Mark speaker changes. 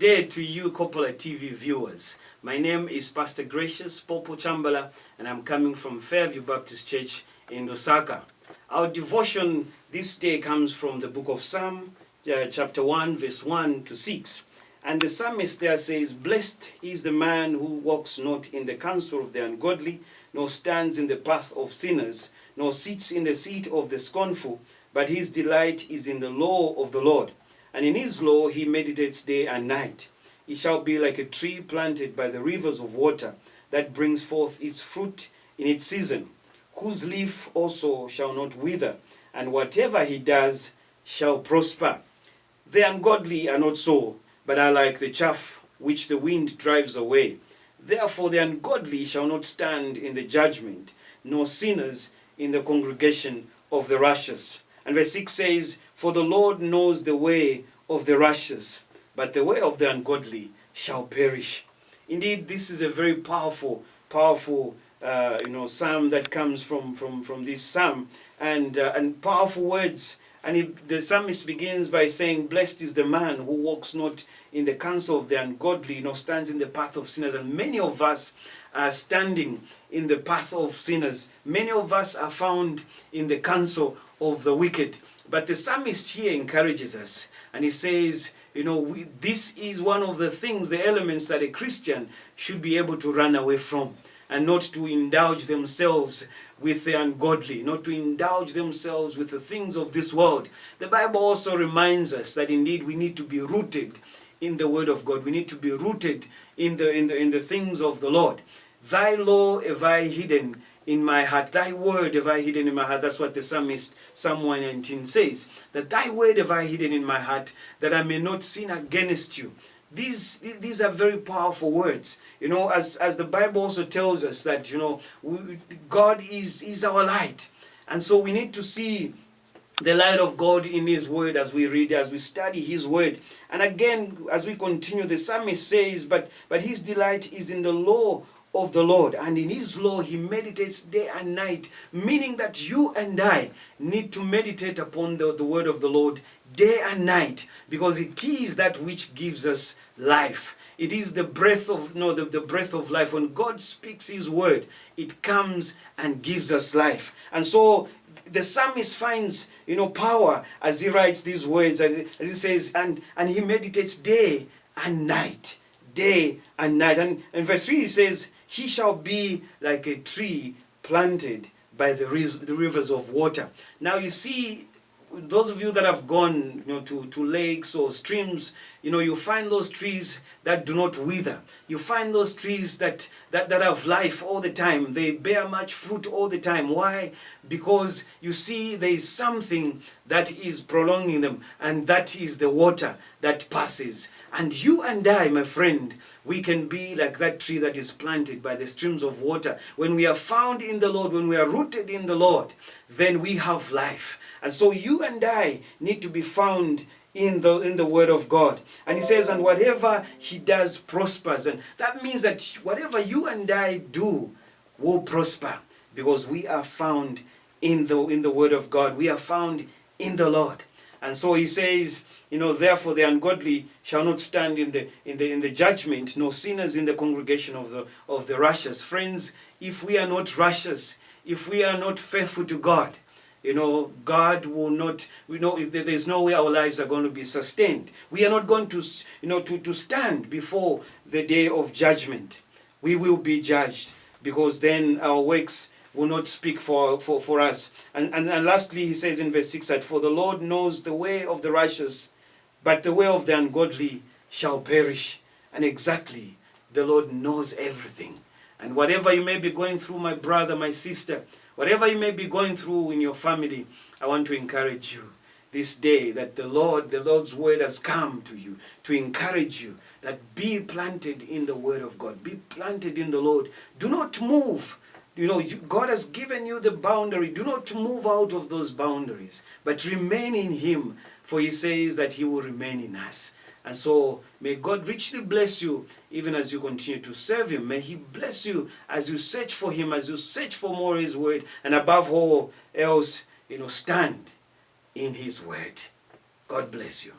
Speaker 1: day to you, Kopala TV viewers. My name is Pastor Gracious Popo Chabala, and I'm coming from Fairview Baptist Church in Lusaka. Our devotion this day comes from the book of Psalm, chapter 1, verse 1 to 6. And the psalmist there says, "Blessed is the man who walks not in the counsel of the ungodly, nor stands in the path of sinners, nor sits in the seat of the scornful, but his delight is in the law of the Lord. And in his law he meditates day and night. He shall be like a tree planted by the rivers of water, that brings forth its fruit in its season, whose leaf also shall not wither, and whatever he does shall prosper. The ungodly are not so, but are like the chaff which the wind drives away. Therefore the ungodly shall not stand in the judgment, nor sinners in the congregation of the righteous." And verse 6 says, "For the Lord knows the way of the righteous, but the way of the ungodly shall perish." Indeed, this is a very powerful psalm that comes from this psalm, and powerful words. And the psalmist begins by saying, "Blessed is the man who walks not in the counsel of the ungodly, nor stands in the path of sinners." And many of us are standing in the path of sinners. Many of us are found in the counsel of the wicked. But the psalmist here encourages us, and he says, this is one of the things, the elements that a Christian should be able to run away from, and not to indulge themselves with the ungodly, not to indulge themselves with the things of this world. The Bible also reminds us that indeed we need to be rooted in the Word of God. We need to be rooted in the things of the Lord. "Thy law have I hidden in my heart, thy word have I hidden in my heart." That's what the psalmist, Psalm 119 says, that "thy word have I hidden in my heart, that I may not sin against you." These are very powerful words. As the Bible also tells us that, God is our light. And so we need to see the light of God in His Word as we read, as we study His Word. And again, as we continue, the psalmist says, but his delight is in the law of the Lord, and in His law he meditates day and night, meaning that you and I need to meditate upon the word of the Lord day and night, because it is that which gives us life. It is the breath of the breath of life. When God speaks His word, it comes and gives us life. And so the psalmist finds power as he writes these words, as he says, and he meditates day and night. Day and night. And in verse 3 he says, "He shall be like a tree planted by the rivers of water." Now you see, those of you that have gone to lakes or streams, you find those trees that do not wither. You find those trees that have life all the time. They bear much fruit all the time. Why? Because you see, there is something that is prolonging them, and that is the water that passes. And you and I, my friend, we can be like that tree that is planted by the streams of water. When we are found in the Lord, when we are rooted in the Lord, then we have life. And so you and I need to be found in the Word of God. And he says, and whatever he does prospers. And that means that whatever you and I do will prosper, because we are found in the Word of God. We are found in the Lord. And so he says, therefore the ungodly shall not stand in the judgment, nor sinners in the congregation of the righteous. Friends, if we are not righteous, if we are not faithful to God, God will not, there's no way our lives are going to be sustained. We are not going to, to stand before the day of judgment. We will be judged, because then our works will not speak for us. And lastly, he says in verse 6 that, "For the Lord knows the way of the righteous, but the way of the ungodly shall perish." And exactly, the Lord knows everything. And whatever you may be going through, my brother, my sister, whatever you may be going through in your family, I want to encourage you this day that the Lord's word has come to you to encourage you that be planted in the word of God. Be planted in the Lord. Do not move. God has given you the boundary. Do not move out of those boundaries, but remain in Him, for He says that He will remain in us. And so may God richly bless you even as you continue to serve Him. May He bless you as you search for Him, as you search for more of His word, and above all else, stand in His word. God bless you.